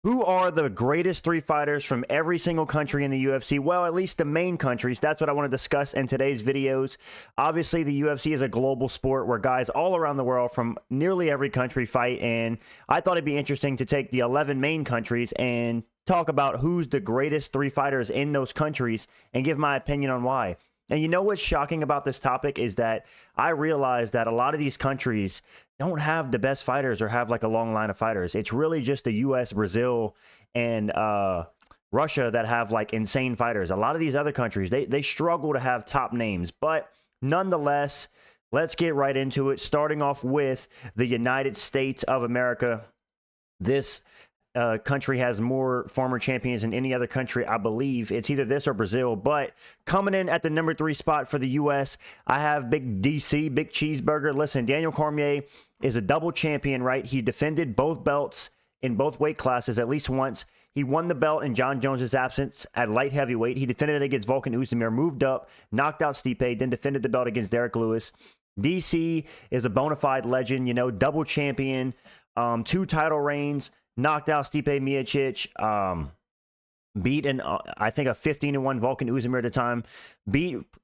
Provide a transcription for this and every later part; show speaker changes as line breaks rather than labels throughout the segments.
Who are the greatest three fighters from every single country in the UFC? Well, at least the main countries. That's what I want to discuss in today's videos. Obviously, the UFC is a global sport where guys all around the world from nearly every country fight. And I thought it'd be interesting to take the 11 main countries and talk about who's the greatest three fighters in those countries and give my opinion on why. And you know what's shocking about this topic is that I realize that a lot of these countries don't have the best fighters or have like a long line of fighters. It's really just the US, Brazil, and Russia that have like insane fighters. A lot of these other countries, they struggle to have top names. But nonetheless, let's get right into it. Starting off with the United States of America. This country has more former champions than any other country, I believe. It's either this or Brazil. But coming in at the number 3 spot for the U.S., I have Big DC, Big Cheeseburger. Listen, Daniel Cormier is a double champion, right? He defended both belts in both weight classes at least once. He won the belt in Jon Jones' absence at light heavyweight. He defended it against Volkan Oezdemir, moved up, knocked out Stipe, then defended the belt against Derek Lewis. DC is a bona fide legend, you know, double champion, 2 title reigns, knocked out Stipe Miocic, beat I think a 15-1 Volkan Oezdemir at the time,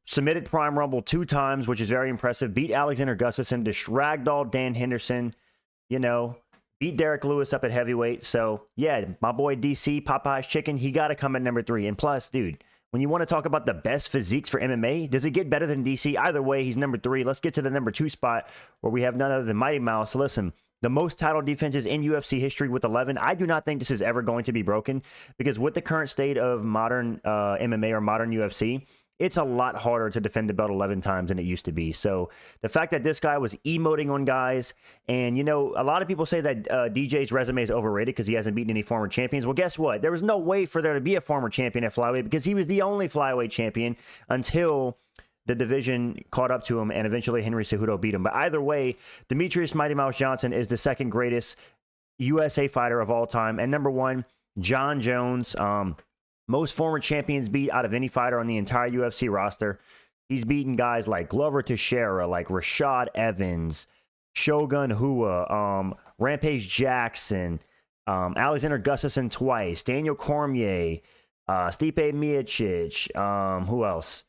submitted Prime Rumble 2 times, which is very impressive, beat Alexander Gustafsson, just ragdolled Dan Henderson, you know, beat Derek Lewis up at heavyweight. So yeah, my boy DC, Popeye's Chicken, he got to come at number 3. And plus, dude, when you want to talk about the best physiques for MMA, does it get better than DC? Either way, he's number 3. Let's get to the number 2 spot where we have none other than Mighty Mouse. Listen, the most title defenses in UFC history with 11. I do not think this is ever going to be broken because with the current state of modern MMA or modern UFC, it's a lot harder to defend the belt 11 times than it used to be. So the fact that this guy was emoting on guys, and, you know, a lot of people say that DJ's resume is overrated because he hasn't beaten any former champions. Well, guess what? There was no way for there to be a former champion at flyweight because he was the only flyweight champion until the division caught up to him, and eventually Henry Cejudo beat him. But either way, Demetrius Mighty Mouse Johnson is the second greatest USA fighter of all time. And number 1, Jon Jones, most former champions beat out of any fighter on the entire UFC roster. He's beaten guys like Glover Teixeira, like Rashad Evans, Shogun Rua, Rampage Jackson, Alexander Gustafsson twice, Daniel Cormier, Stipe Miocic, who else?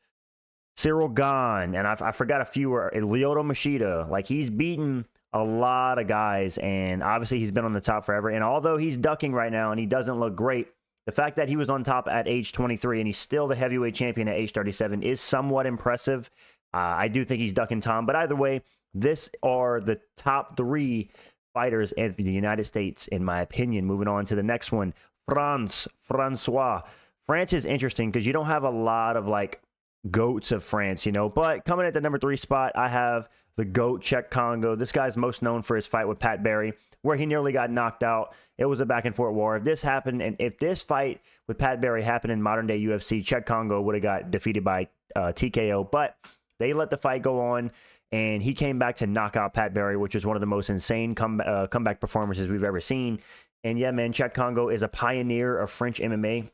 Cyril Gane, and I forgot a few, Lyoto Machida. Like, he's beaten a lot of guys, and obviously he's been on the top forever. And although he's ducking right now and he doesn't look great, the fact that he was on top at age 23 and he's still the heavyweight champion at age 37 is somewhat impressive. I do think he's ducking Tom, but either way, this are the top 3 fighters in the United States, in my opinion. Moving on to the next one, Francois. France is interesting because you don't have a lot of, like, goats of France, you know, but coming at the number 3 spot, I have the GOAT, Czech Congo. This guy's most known for his fight with Pat Barry, where he nearly got knocked out. It was a back and forth war. If this happened, and if this fight with Pat Barry happened in modern day UFC, Czech Congo would have got defeated by TKO, but they let the fight go on, and he came back to knock out Pat Barry, which is one of the most insane comeback performances we've ever seen. And yeah, man, Czech Congo is a pioneer of French MMA.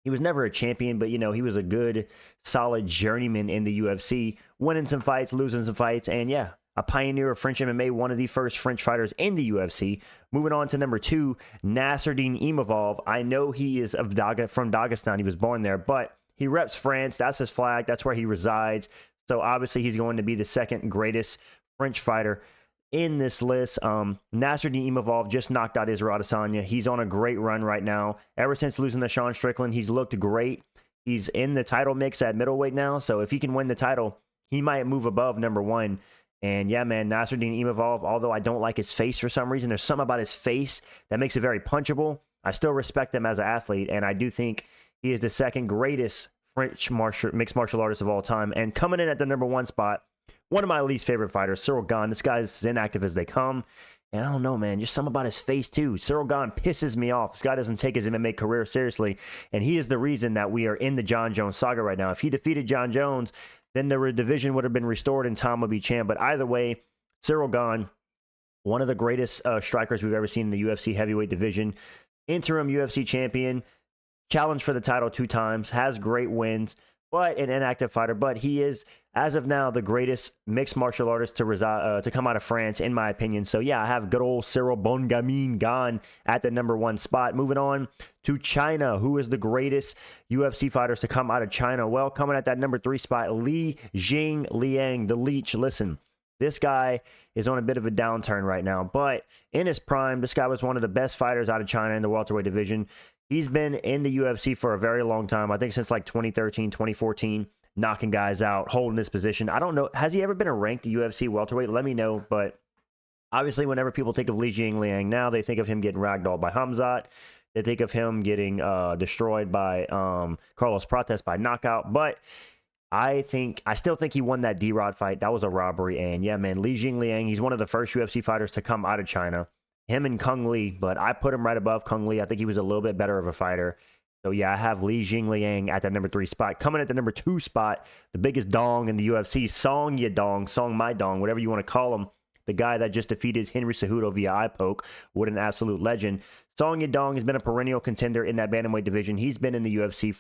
He was never a champion, but, you know, he was a good, solid journeyman in the UFC, winning some fights, losing some fights, and yeah, a pioneer of French MMA, one of the first French fighters in the UFC. Moving on to number 2, Nasruddin Imavov. I know he is from Dagestan. He was born there, but he reps France. That's his flag. That's where he resides. So obviously he's going to be the second greatest French fighter in this list. Nasruddin Imavov just knocked out Israel Adesanya. He's on a great run right now. Ever since losing to Sean Strickland, he's looked great. He's in the title mix at middleweight now, so if he can win the title, he might move above number 1. And yeah, man, Nasruddin Imavov, although I don't like his face for some reason, there's something about his face that makes it very punchable. I still respect him as an athlete, and I do think he is the second greatest French mixed martial artist of all time. And coming in at the number 1 spot, one of my least favorite fighters, Cyril Gane. This guy's as inactive as they come. And I don't know, man, just something about his face, too. Cyril Gane pisses me off. This guy doesn't take his MMA career seriously. And he is the reason that we are in the Jon Jones saga right now. If he defeated Jon Jones, then the division would have been restored and Tom would be champ. But either way, Cyril Gane, one of the greatest strikers we've ever seen in the UFC heavyweight division. Interim UFC champion. Challenged for the title 2 times. Has great wins. but an inactive fighter. But he is, as of now, the greatest mixed martial artist to reside to come out of France, in my opinion. So yeah, I have good old Cyril Bongamin gone at the #1 spot. Moving on to China, who is the greatest UFC fighters to come out of China? Well, coming at that #3 spot, Li Jingliang, the Leech. Listen, this guy is on a bit of a downturn right now, but in his prime, this guy was one of the best fighters out of China in the welterweight division. He's been in the UFC for a very long time. I think since like 2013, 2014, knocking guys out, holding this position. I don't know. Has he ever been a ranked UFC welterweight? Let me know. But obviously, whenever people think of Li Jingliang now, they think of him getting ragdolled by Hamzat. They think of him getting destroyed by Carlos Prates by knockout. But I still think he won that D-Rod fight. That was a robbery. And yeah, man, Li Jingliang, he's one of the first UFC fighters to come out of China. Him and Kung Lee, but I put him right above Kung Lee. I think he was a little bit better of a fighter. So yeah, I have Li Jingliang at the #3 spot. Coming at the #2 spot, the biggest dong in the UFC, Song Yadong, Song My Dong, whatever you want to call him. The guy that just defeated Henry Cejudo via eye poke. What an absolute legend. Song Yadong has been a perennial contender in that bantamweight division. He's been in the UFC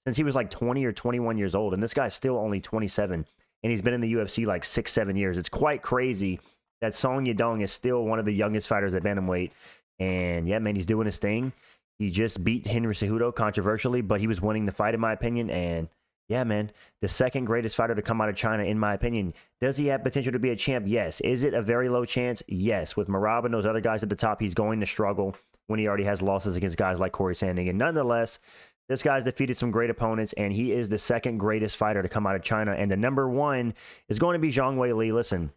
since he was like 20 or 21 years old, and this guy's still only 27, and he's been in the UFC like 6-7 years. It's quite crazy that Song Yadong is still one of the youngest fighters at bantamweight. And yeah, man, he's doing his thing. He just beat Henry Cejudo controversially, but he was winning the fight, in my opinion. And yeah, man, the second greatest fighter to come out of China, in my opinion. Does he have potential to be a champ? Yes. Is it a very low chance? Yes. With Merab and those other guys at the top, he's going to struggle when he already has losses against guys like Corey Sandhagen. Nonetheless, this guy's defeated some great opponents, and he is the second greatest fighter to come out of China. And the #1 is going to be Zhang Weili. Listen,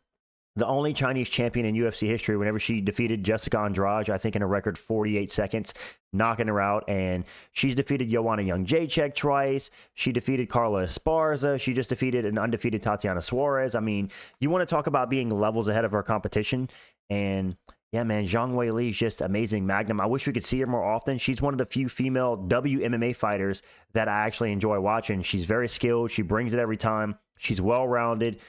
the only Chinese champion in UFC history, whenever she defeated Jessica Andrade, I think in a record 48 seconds, knocking her out. And she's defeated Joanna Jędrzejczyk twice. She defeated Carla Esparza. She just defeated an undefeated Tatiana Suarez. I mean, you want to talk about being levels ahead of her competition. And yeah, man, Zhang Weili is just amazing magnum. I wish we could see her more often. She's one of the few female WMMA fighters that I actually enjoy watching. She's very skilled. She brings it every time. She's well-rounded.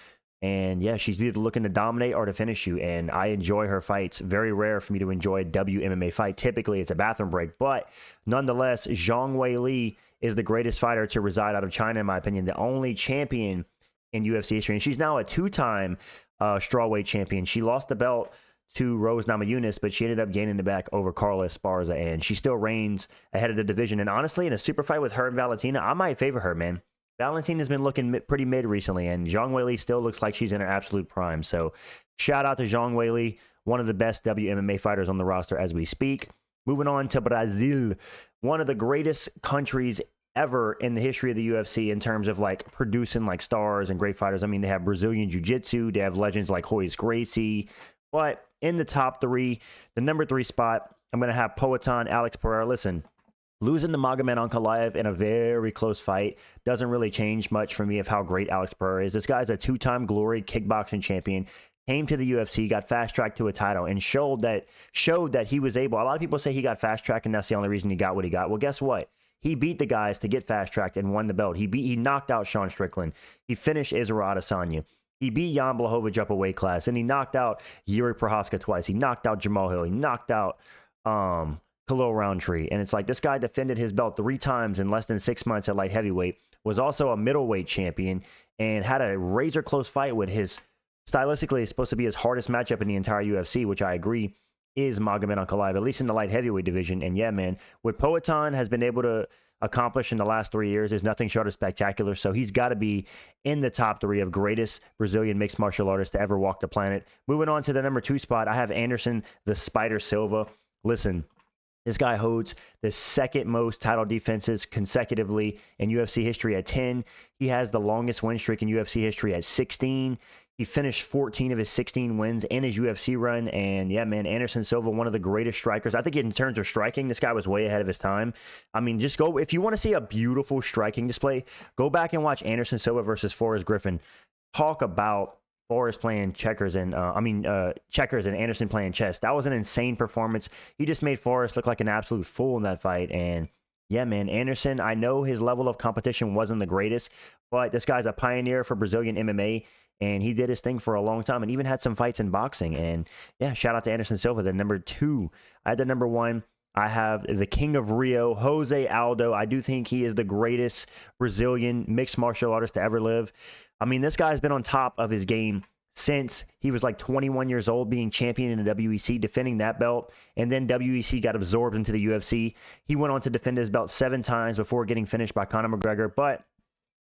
And yeah, she's either looking to dominate or to finish you. And I enjoy her fights. Very rare for me to enjoy a WMMA fight. Typically, it's a bathroom break. But nonetheless, Zhang Weili is the greatest fighter to reside out of China, in my opinion. The only champion in UFC history. And she's now a 2-time strawweight champion. She lost the belt to Rose Namajunas, but she ended up gaining it back over Carla Esparza. And she still reigns ahead of the division. And honestly, in a super fight with her and Valentina, I might favor her, man. Valentina's been looking pretty mid recently, and Zhang Weili still looks like she's in her absolute prime. So shout out to Zhang Weili, one of the best WMMA fighters on the roster as we speak. Moving on to Brazil, one of the greatest countries ever in the history of the UFC in terms of like producing like stars and great fighters. I mean, they have Brazilian Jiu-Jitsu. They have legends like Royce Gracie. But in the top 3, the #3 spot, I'm going to have Poatan Alex Pereira. Listen, losing to Magomed Ankalaev in a very close fight doesn't really change much for me of how great Alex Pereira is. This guy's a 2-time Glory kickboxing champion, came to the UFC, got fast-tracked to a title, and showed that he was able. A lot of people say he got fast-tracked, and that's the only reason he got what he got. Well, guess what? He beat the guys to get fast-tracked and won the belt. He knocked out Sean Strickland. He finished Israel Adesanya. He beat Jan Blachowicz up a weight class, and he knocked out Yuri Prochazka twice. He knocked out Jamal Hill. He knocked out Khalil Roundtree. And it's like this guy defended his belt 3 times in less than 6 months at light heavyweight, was also a middleweight champion, and had a razor close fight with his, stylistically, it's supposed to be his hardest matchup in the entire UFC, which I agree is Magomed Ankalaev, at least in the light heavyweight division. And yeah, man, what Poatan has been able to accomplish in the last 3 years is nothing short of spectacular. So he's got to be in the top 3 of greatest Brazilian mixed martial artists to ever walk the planet. Moving on to the #2 spot, I have Anderson the Spider Silva. Listen, this guy holds the second most title defenses consecutively in UFC history at 10. He has the longest win streak in UFC history at 16. He finished 14 of his 16 wins in his UFC run. And yeah, man, Anderson Silva, one of the greatest strikers. I think in terms of striking, this guy was way ahead of his time. I mean, just go, if you want to see a beautiful striking display, go back and watch Anderson Silva versus Forrest Griffin. Talk about Forrest playing checkers and checkers and Anderson playing chess. That was an insane performance. He just made Forrest look like an absolute fool in that fight. And yeah, man, Anderson, I know his level of competition wasn't the greatest, but this guy's a pioneer for Brazilian MMA, and he did his thing for a long time and even had some fights in boxing. And yeah, shout out to Anderson Silva, the #2. I had the #1. I have the King of Rio, Jose Aldo. I do think he is the greatest Brazilian mixed martial artist to ever live. I mean, this guy's been on top of his game since he was like 21 years old, being champion in the WEC, defending that belt. And then WEC got absorbed into the UFC. He went on to defend his belt 7 times before getting finished by Conor McGregor, but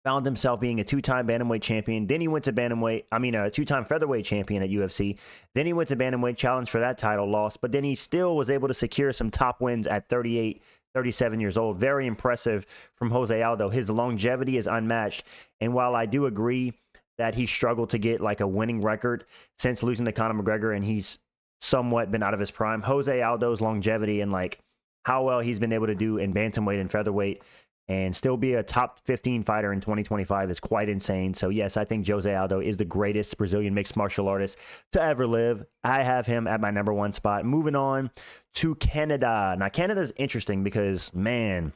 found himself being a 2-time bantamweight champion. Then he went to a 2-time featherweight champion at UFC. Then he went to bantamweight, challenged for that title, lost. But then he still was able to secure some top wins at 38, 37 years old. Very impressive from Jose Aldo. His longevity is unmatched. And while I do agree that he struggled to get like a winning record since losing to Conor McGregor, and he's somewhat been out of his prime, Jose Aldo's longevity and like how well he's been able to do in bantamweight and featherweight and still be a top 15 fighter in 2025 is quite insane. So yes, I think Jose Aldo is the greatest Brazilian mixed martial artist to ever live. I have him at my number 1 spot. Moving on to Canada. Now Canada is interesting because, man,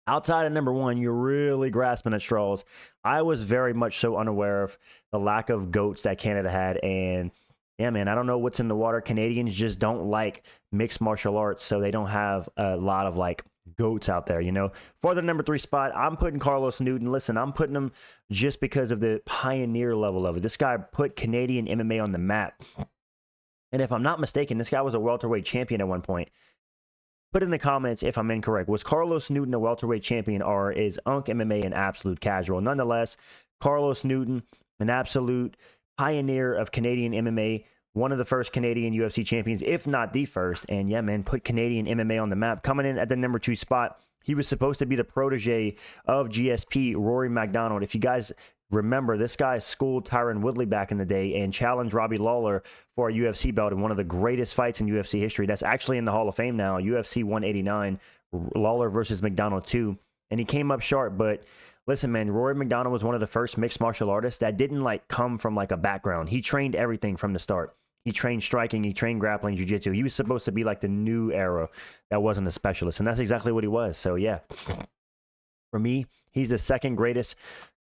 outside of number 1, you're really grasping at straws. I was very much so unaware of the lack of GOATs that Canada had. And yeah, man, I don't know what's in the water. Canadians just don't like mixed martial arts, so they don't have a lot of like GOATs out there, you know. For the number 3 spot, I'm putting Carlos Newton. Listen, I'm putting him just because of the pioneer level of it. This guy put Canadian MMA on the map. And if I'm not mistaken, this guy was a welterweight champion at one point. Put in the comments if I'm incorrect. Was Carlos Newton a welterweight champion, or is Unk MMA an absolute casual? Nonetheless, Carlos Newton, an absolute pioneer of Canadian MMA, one of the first Canadian UFC champions, if not the first. And yeah, man, put Canadian MMA on the map. Coming in at the number 2 spot, he was supposed to be the protege of GSP, Rory McDonald. If you guys remember, this guy schooled Tyron Woodley back in the day and challenged Robbie Lawler for a UFC belt in one of the greatest fights in UFC history. That's actually in the Hall of Fame now, UFC 189, Lawler versus McDonald 2. And he came up short, but listen, man, Rory McDonald was one of the first mixed martial artists that didn't like come from like a background. He trained everything from the start. He trained striking, he trained grappling, jiu-jitsu. He was supposed to be like the new era that wasn't a specialist, and that's exactly what he was. So yeah, for me, he's the second greatest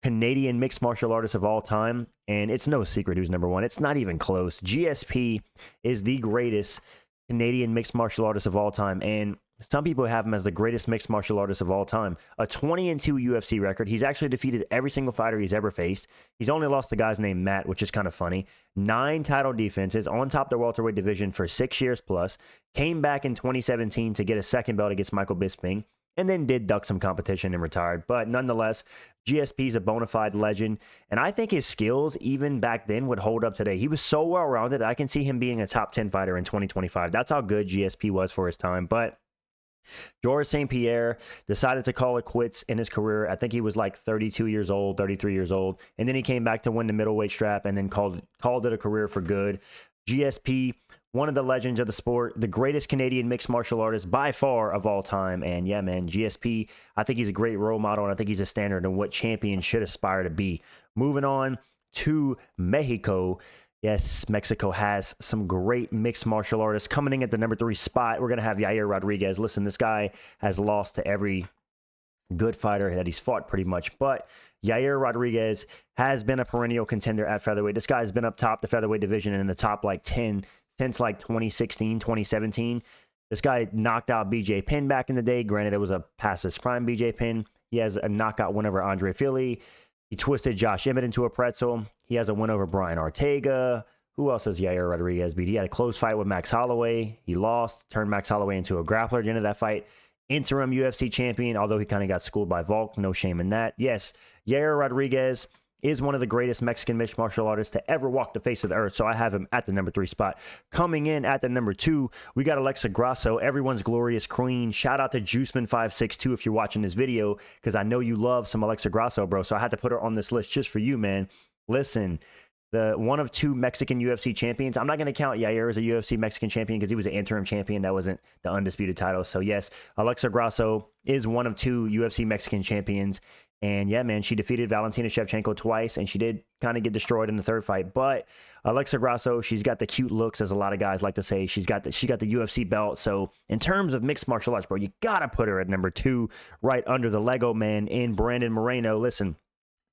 Canadian mixed martial artist of all time, and it's no secret who's number 1. It's not even close. GSP is the greatest Canadian mixed martial artist of all time, and some people have him as the greatest mixed martial artist of all time. A 20-2 UFC record. He's actually defeated every single fighter he's ever faced. He's only lost to guys named Matt, which is kind of funny. 9 title defenses, on top of the welterweight division for 6 years plus. Came back in 2017 to get a second belt against Michael Bisping, and then did duck some competition and retired. But nonetheless, GSP is a bona fide legend, and I think his skills, even back then, would hold up today. He was so well-rounded, I can see him being a top 10 fighter in 2025. That's how good GSP was for his time. But Georges St. Pierre decided to call it quits in his career. I think he was like 32 years old, 33 years old. And then he came back to win the middleweight strap and then called it a career for good. GSP, one of the legends of the sport, the greatest Canadian mixed martial artist by far of all time. And yeah, man, GSP, I think he's a great role model, and I think he's a standard in what champions should aspire to be. Moving on to Mexico. Yes, Mexico has some great mixed martial artists. Coming in at the number 3 spot, we're going to have Yair Rodriguez. Listen, this guy has lost to every good fighter that he's fought pretty much. But Yair Rodriguez has been a perennial contender at featherweight. This guy has been up top the featherweight division and in the top like 10 since like 2016, 2017. This guy knocked out BJ Penn back in the day. Granted, it was a past his prime BJ Penn. He has a knockout win over Andre Fili. He twisted Josh Emmett into a pretzel. He has a win over Brian Ortega. Who else has Yair Rodriguez beat? He had a close fight with Max Holloway. He lost, turned Max Holloway into a grappler at the end of that fight. Interim UFC champion, although he kind of got schooled by Volk. No shame in that. Yes, Yair Rodriguez is one of the greatest Mexican mixed martial artists to ever walk the face of the earth. So I have him at the number 3 spot. Coming in at the number 2, we got Alexa Grasso, everyone's glorious queen. Shout out to Juiceman562 if you're watching this video, because I know you love some Alexa Grasso, bro. So I had to put her on this list just for you, man. Listen, the one of 2 Mexican UFC champions. I'm not going to count Yair as a UFC Mexican champion because he was an interim champion. That wasn't the undisputed title. So yes, Alexa Grasso is one of 2 UFC Mexican champions. And yeah, man, she defeated Valentina Shevchenko twice, and she did kind of get destroyed in the third fight. But Alexa Grasso, she's got the cute looks, as a lot of guys like to say. She got the UFC belt. So in terms of mixed martial arts, bro, you got to put her at number 2, right under the Lego man in Brandon Moreno. Listen,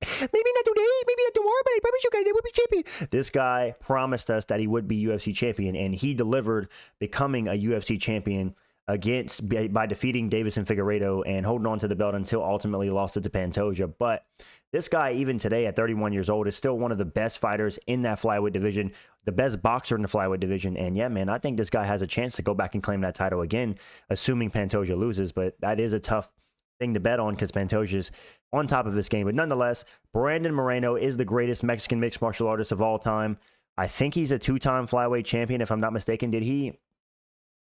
maybe not today, maybe not tomorrow, but I promise you guys they will be champion. This guy promised us that he would be UFC champion, and he delivered, becoming a UFC champion by defeating Davis and Figueiredo and holding on to the belt until ultimately lost it to Pantoja. But this guy, even today at 31 years old, is still one of the best fighters in that flyweight division, the best boxer in the flyweight division. And yeah, man, I think this guy has a chance to go back and claim that title again, assuming Pantoja loses. But that is a tough thing to bet on because Pantoja's on top of this game. But nonetheless, Brandon Moreno is the greatest Mexican mixed martial artist of all time. I think he's a two-time flyweight champion, if I'm not mistaken. Did he?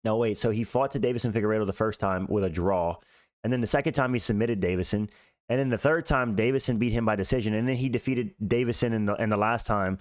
No, wait. So he fought to Davison Figueiredo the first time with a draw. And then the second time he submitted Davison. And then the third time, Davison beat him by decision. And then he defeated Davison in the last time.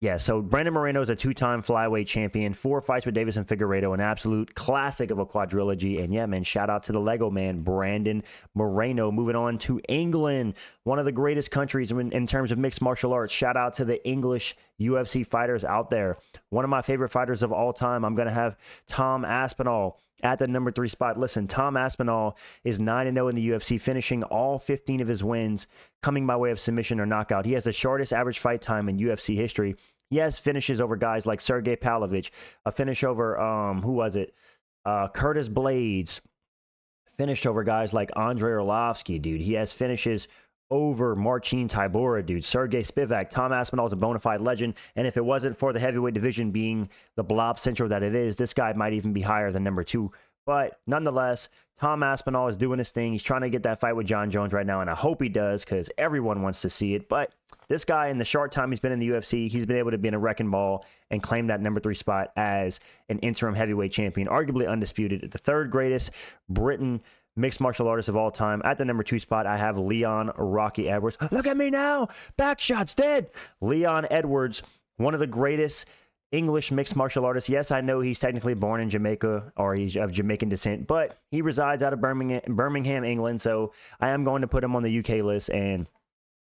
Yeah, so Brandon Moreno is a two-time flyweight champion, 4 fights with Davison Figueiredo, an absolute classic of a quadrilogy. And yeah, man, shout out to the Lego man, Brandon Moreno. Moving on to England, one of the greatest countries in terms of mixed martial arts. Shout out to the English UFC fighters out there. One of my favorite fighters of all time, I'm going to have Tom Aspinall at the number 3 spot. Listen, Tom Aspinall is 9-0 in the UFC, finishing all 15 of his wins coming by way of submission or knockout. He has the shortest average fight time in UFC history. He has finishes over guys like Sergey Pavlovich, a finish over, Curtis Blades, finished over guys like Andrei Arlovsky, dude. He has finishes over Marcin Tybura, dude. Sergey Spivak. Tom Aspinall is a bona fide legend, and if it wasn't for the heavyweight division being the blob central that it is, this guy might even be higher than number 2. But nonetheless, Tom Aspinall is doing his thing. He's trying to get that fight with Jon Jones right now, and I hope he does because everyone wants to see it. But this guy, in the short time he's been in the UFC, he's been able to be in a wrecking ball and claim that number 3 spot as an interim heavyweight champion, arguably undisputed. The third greatest Britain mixed martial artist of all time. At the number 2 spot, I have Leon Rocky Edwards. Look at me now. Back shots dead. Leon Edwards, one of the greatest English mixed martial artists. Yes, I know he's technically born in Jamaica, or he's of Jamaican descent, but he resides out of Birmingham, England. So I am going to put him on the UK list. And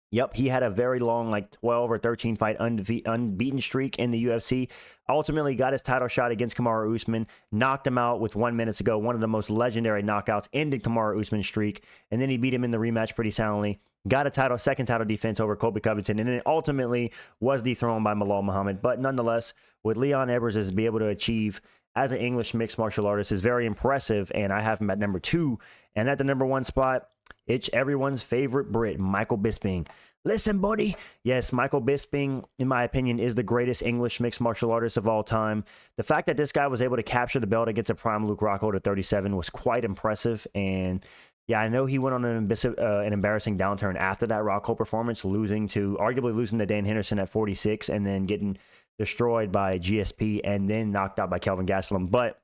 yep, he had a very long, like 12 or 13 fight unbeaten streak in the UFC. Ultimately got his title shot against Kamaru Usman, knocked him out with 1 minute to go. One of the most legendary knockouts, ended Kamaru Usman's streak. And then he beat him in the rematch pretty soundly. Got a second title defense over Colby Covington, and then ultimately was dethroned by Malal Muhammad. But nonetheless, what Leon Edwards is be able to achieve as an English mixed martial artist is very impressive, and I have him at number 2. And at the number 1 spot, it's everyone's favorite Brit, Michael Bisping. Listen, buddy. Yes, Michael Bisping, in my opinion, is the greatest English mixed martial artist of all time. The fact that this guy was able to capture the belt against a prime Luke Rockhold at 37 was quite impressive. And yeah, I know he went on an embarrassing downturn after that Rockhold performance, arguably losing to Dan Henderson at 46 and then getting destroyed by GSP and then knocked out by Kelvin Gastelum. But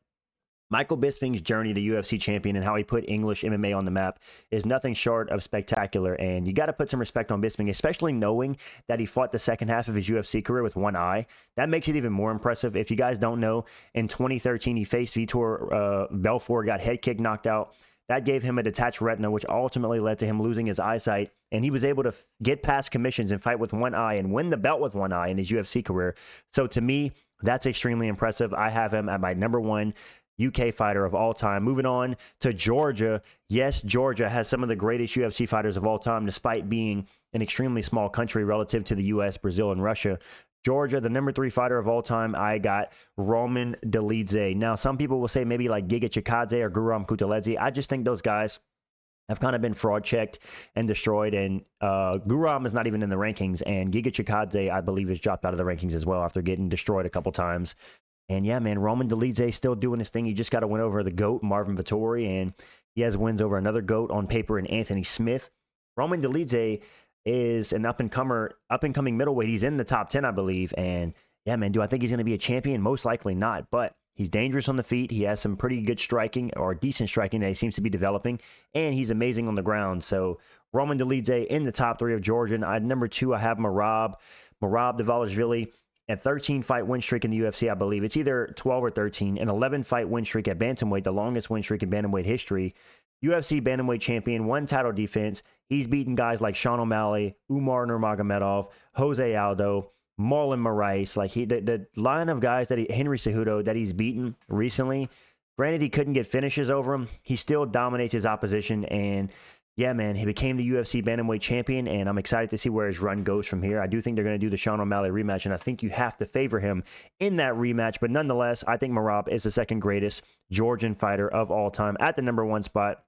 Michael Bisping's journey to UFC champion and how he put English MMA on the map is nothing short of spectacular. And you got to put some respect on Bisping, especially knowing that he fought the second half of his UFC career with one eye. That makes it even more impressive. If you guys don't know, in 2013, he faced Vitor Belfort, got head kick, knocked out. That gave him a detached retina, which ultimately led to him losing his eyesight. And he was able to get past commissions and fight with one eye and win the belt with one eye in his UFC career. So to me, that's extremely impressive. I have him at my number 1 UK fighter of all time. Moving on to Georgia. Yes, Georgia has some of the greatest UFC fighters of all time, despite being an extremely small country relative to the US, Brazil, and Russia. Georgia, the number 3 fighter of all time, I got Roman Dolidze. Now, some people will say maybe like Giga Chikadze or Guram Kutateladze. I just think those guys have kind of been fraud checked and destroyed. And Guram is not even in the rankings. And Giga Chikadze, I believe, is dropped out of the rankings as well after getting destroyed a couple times. And yeah, man, Roman Dolidze still doing his thing. He just got to win over the GOAT, Marvin Vettori. And he has wins over another GOAT on paper in Anthony Smith. Roman Dolidze is an up-and-coming middleweight. He's in the top 10, I believe. And yeah, man, do I think he's going to be a champion? Most likely not. But he's dangerous on the feet. He has some pretty good striking, or decent striking, that he seems to be developing. And he's amazing on the ground. So Roman Dolidze in the top 3 of Georgian. Number 2, I have Merab Dvalishvili. A 13-fight win streak in the UFC, I believe. It's either 12 or 13. An 11-fight win streak at bantamweight, the longest win streak in bantamweight history. UFC bantamweight champion, 1 title defense. He's beaten guys like Sean O'Malley, Umar Nurmagomedov, Jose Aldo, Marlon Moraes. Like the line of guys Henry Cejudo that he's beaten recently. Granted, he couldn't get finishes over him. He still dominates his opposition. And yeah, man, he became the UFC bantamweight champion, and I'm excited to see where his run goes from here. I do think they're going to do the Sean O'Malley rematch, and I think you have to favor him in that rematch. But nonetheless, I think Merab is the second greatest Georgian fighter of all time at the #1 spot.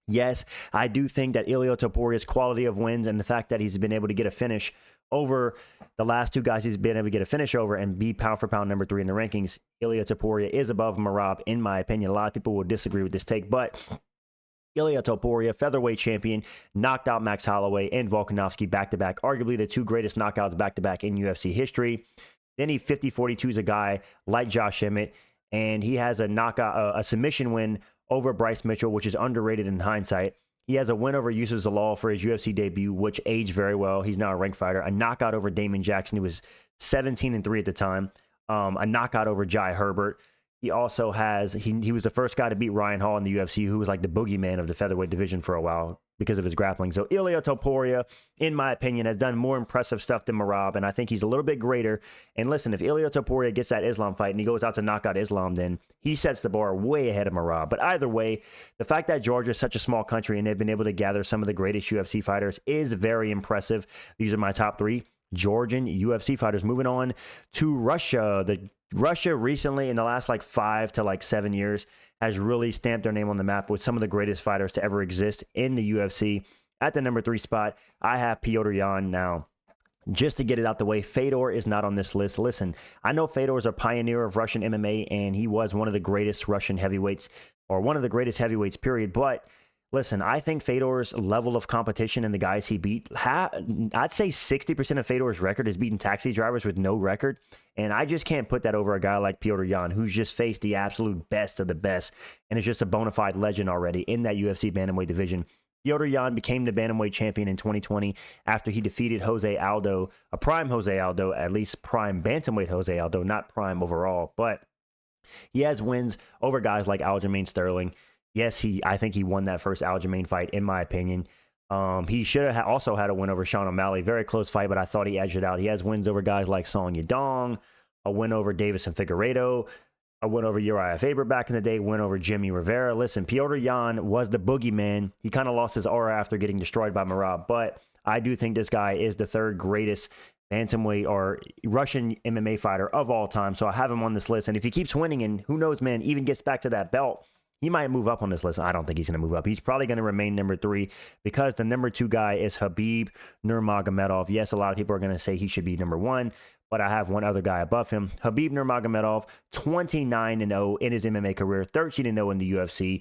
Yes, I do think that Ilia Toporia's quality of wins and the fact that he's been able to get a finish over the last two guys he's been able to get a finish over and be pound for pound #3 in the rankings, Ilia Topuria is above Merab, in my opinion. A lot of people will disagree with this take, but Ilia Topuria, featherweight champion, knocked out Max Holloway and Volkanovski back-to-back, arguably the two greatest knockouts back-to-back in UFC history. Then he 50-42 is a guy like Josh Emmett, and he has a knockout, a submission win over Bryce Mitchell, which is underrated in hindsight. He has a win over Yusuf Zalal for his UFC debut, which aged very well. He's now a ranked fighter. A knockout over Damon Jackson, who was 17-3 at the time. A knockout over Jai Herbert. He also has, he was the first guy to beat Ryan Hall in the UFC, who was like the boogeyman of the featherweight division for a while because of his grappling. So Ilia Topuria, in my opinion, has done more impressive stuff than Merab, and I think he's a little bit greater. And listen, if Ilia Topuria gets that Islam fight and he goes out to knock out Islam, then he sets the bar way ahead of Merab. But either way, the fact that Georgia is such a small country and they've been able to gather some of the greatest UFC fighters is very impressive. These are my top 3 Georgian UFC fighters. Moving on to Russia. Russia recently, in the last 5 to 7 years, has really stamped their name on the map with some of the greatest fighters to ever exist in the UFC. At the #3 spot, I have Petr Yan. Now, just to get it out the way, Fedor is not on this list. Listen, I know Fedor is a pioneer of Russian MMA, and he was one of the greatest Russian heavyweights, or one of the greatest heavyweights, period. But listen, I think Fedor's level of competition and the guys he beat, I'd say 60% of Fedor's record is beating taxi drivers with no record. And I just can't put that over a guy like Petr Yan, who's just faced the absolute best of the best and is just a bona fide legend already in that UFC bantamweight division. Petr Yan became the bantamweight champion in 2020 after he defeated Jose Aldo, a prime Jose Aldo, at least prime bantamweight Jose Aldo, not prime overall. But he has wins over guys like Aljamain Sterling. Yes, I think he won that first Aljamain fight, in my opinion. He should have also had a win over Sean O'Malley. Very close fight, but I thought he edged it out. He has wins over guys like Song Yadong, a win over Davison Figueiredo, a win over Uriah Faber back in the day, win over Jimmy Rivera. Listen, Petr Yan was the boogeyman. He kind of lost his aura after getting destroyed by Merab, but I do think this guy is the third greatest bantamweight or Russian MMA fighter of all time. So I have him on this list, and if he keeps winning and who knows, man, even gets back to that belt, he might move up on this list. I don't think he's going to move up. He's probably going to remain #3 because the #2 guy is Khabib Nurmagomedov. Yes, a lot of people are going to say he should be #1, but I have one other guy above him. Khabib Nurmagomedov, 29-0 in his MMA career, 13-0 in the UFC.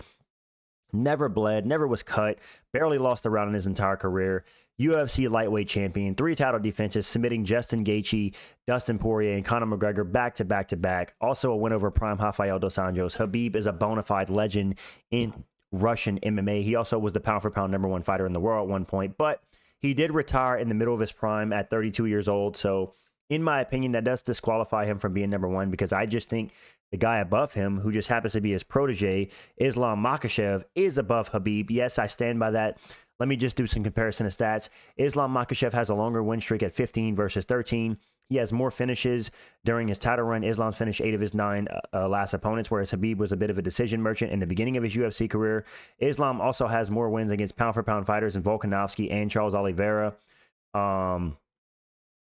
Never bled, never was cut, barely lost a round in his entire career. UFC lightweight champion, 3 title defenses, submitting Justin Gaethje, Dustin Poirier, and Conor McGregor back-to-back. Also a win over prime Rafael dos Anjos. Khabib is a bona fide legend in Russian MMA. He also was the pound-for-pound #1 fighter in the world at one point, but he did retire in the middle of his prime at 32 years old. So, in my opinion, that does disqualify him from being #1 because I just think the guy above him, who just happens to be his protege, Islam Makhachev, is above Khabib. Yes, I stand by that. Let me just do some comparison of stats. Islam Makhachev has a longer win streak at 15 versus 13. He has more finishes during his title run. Islam's finished 8 of his 9 last opponents, whereas Khabib was a bit of a decision merchant in the beginning of his UFC career. Islam also has more wins against pound-for-pound fighters than Volkanovski and Charles Oliveira.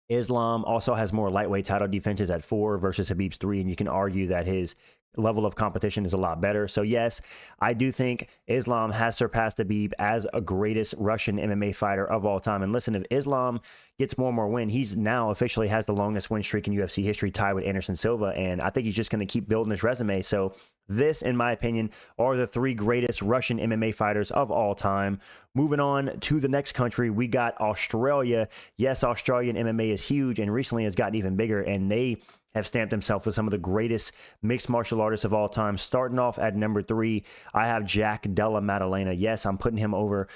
Islam also has more lightweight title defenses at 4 versus Khabib's 3, and you can argue that his level of competition is a lot better. So yes, I do think Islam has surpassed Khabib as a greatest Russian MMA fighter of all time. And listen, if Islam gets more and more win, he's now officially has the longest win streak in UFC history, tied with Anderson Silva, and I think he's just going to keep building his resume. So this, in my opinion, are the 3 greatest Russian MMA fighters of all time. Moving on to the next country, we got Australia. Yes, Australian MMA is huge and recently has gotten even bigger, and they have stamped themselves with some of the greatest mixed martial artists of all time. Starting off at #3, I have Jack Della Maddalena. Yes, I'm putting him over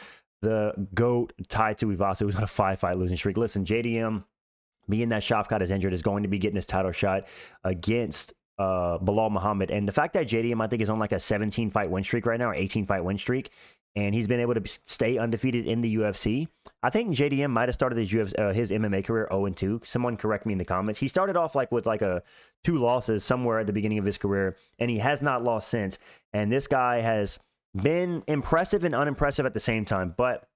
the GOAT, Tai Tuivasa, who's on a 5-fight losing streak. Listen, JDM, being that Shavkat is injured, is going to be getting his title shot against Bilal Muhammad. And the fact that JDM, I think, is on like a 17-fight win streak right now, or 18-fight win streak, and he's been able to stay undefeated in the UFC. I think JDM might have started his MMA career 0-2. Someone correct me in the comments. He started off with 2 losses somewhere at the beginning of his career, and he has not lost since. And this guy has been impressive and unimpressive at the same time. But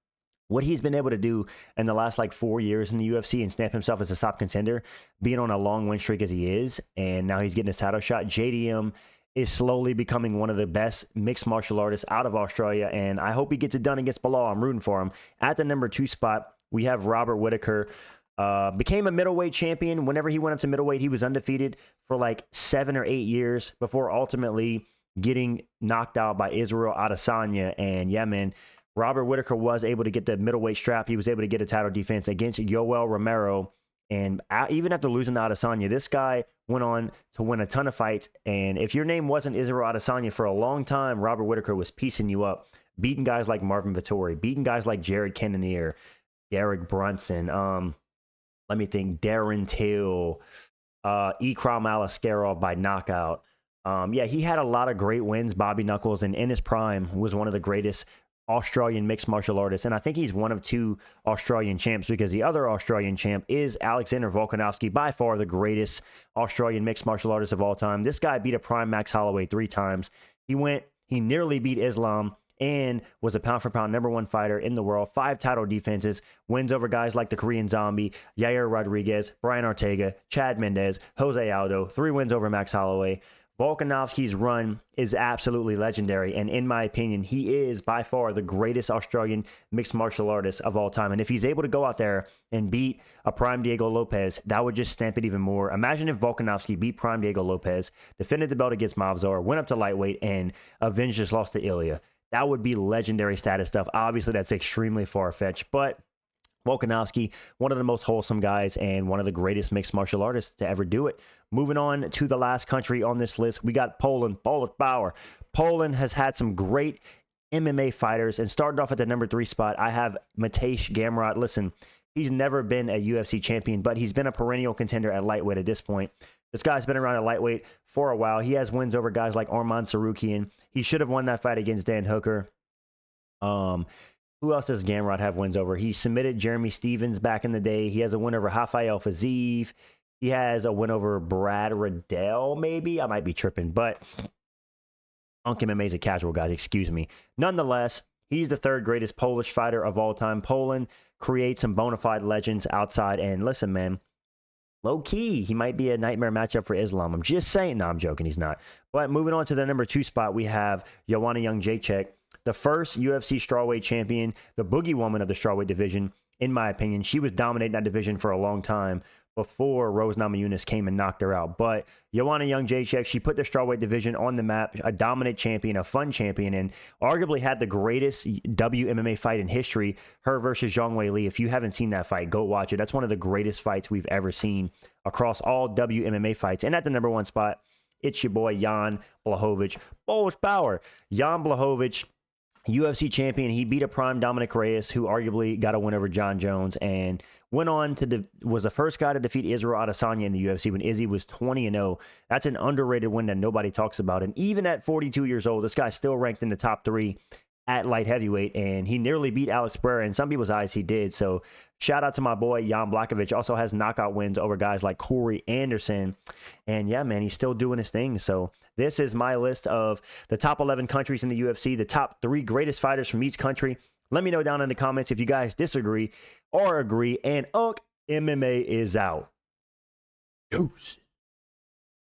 what he's been able to do in the last like 4 years in the UFC and stamp himself as a top contender, being on a long win streak as he is, and now he's getting his title shot. JDM is slowly becoming one of the best mixed martial artists out of Australia, and I hope he gets it done against Bilal. I'm rooting for him. At the number 2 spot, we have Robert Whittaker. Became a middleweight champion. Whenever he went up to middleweight, he was undefeated for like 7 or 8 years before ultimately getting knocked out by Israel Adesanya. And yeah, man, Robert Whittaker was able to get the middleweight strap. He was able to get a title defense against Yoel Romero. And even after losing to Adesanya, this guy went on to win a ton of fights. And if your name wasn't Israel Adesanya for a long time, Robert Whittaker was piecing you up, beating guys like Marvin Vettori, beating guys like Jared Cannonier, Derek Brunson, let me think, Darren Till, Ikram Alaskarov by knockout. Yeah, he had a lot of great wins, Bobby Knuckles, and in his prime was one of the greatest Australian mixed martial artists. And I think he's one of 2 Australian champs, because the other Australian champ is Alexander Volkanovski, by far the greatest Australian mixed martial artist of all time. This guy beat a prime Max Holloway 3 times. He nearly beat Islam and was a pound-for-pound #1 fighter in the world. 5 title defenses, wins over guys like the Korean Zombie, Yair Rodriguez, Brian Ortega, Chad Mendez, Jose Aldo. 3 wins over Max Holloway. Volkanovski's run is absolutely legendary, and in my opinion, he is by far the greatest Australian mixed martial artist of all time. And if he's able to go out there and beat a prime Diego Lopez, that would just stamp it even more. Imagine if Volkanovski beat prime Diego Lopez, defended the belt against Movzar, went up to lightweight, and avenged his loss to Ilya. That would be legendary status stuff. Obviously, that's extremely far-fetched, but Volkanovski, one of the most wholesome guys and one of the greatest mixed martial artists to ever do it. Moving on to the last country on this list, we got Poland, Polish Power. Poland has had some great MMA fighters, and started off at the number 3 spot, I have Mateusz Gamrot. Listen, he's never been a UFC champion, but he's been a perennial contender at lightweight at this point. This guy's been around at lightweight for a while. He has wins over guys like Arman Sarukian. He should have won that fight against Dan Hooker. Who else does Gamrot have wins over? He submitted Jeremy Stevens back in the day. He has a win over Rafael Fiziev. He has a win over Brad Riddell, maybe. I might be tripping, but Unk MMA is a casual, guys. Excuse me. Nonetheless, he's the 3rd greatest Polish fighter of all time. Poland creates some bona fide legends outside. And listen, man, low key, he might be a nightmare matchup for Islam. I'm just saying. No, I'm joking. He's not. But moving on to the number 2 spot, we have Joanna Jędrzejczyk, the first UFC strawweight champion, the boogie woman of the strawweight division, in my opinion. She was dominating that division for a long time before Rose Namajunas came and knocked her out. But Joanna Jędrzejczyk, she put the strawweight division on the map, a dominant champion, a fun champion, and arguably had the greatest WMMA fight in history, her versus Zhang Weili. If you haven't seen that fight, go watch it. That's one of the greatest fights we've ever seen across all WMMA fights. And at the number 1 spot, it's your boy Jan Blachowicz, Polish Power. Jan Blachowicz, UFC champion. He beat a prime Dominic Reyes, who arguably got a win over Jon Jones, and went on to was the first guy to defeat Israel Adesanya in the UFC when Izzy was 20-0. That's an underrated win that nobody talks about. And even at 42 years old, this guy's still ranked in the top 3 at light heavyweight, and he nearly beat Alex Pereira. In some people's eyes, he did. So shout out to my boy Jan Blachowicz. Also has knockout wins over guys like Corey Anderson. And yeah, man, he's still doing his thing. So this is my list of the top 11 countries in the UFC, the top 3 greatest fighters from each country. Let me know down in the comments if you guys disagree or agree. And Unk MMA is out. Deuces.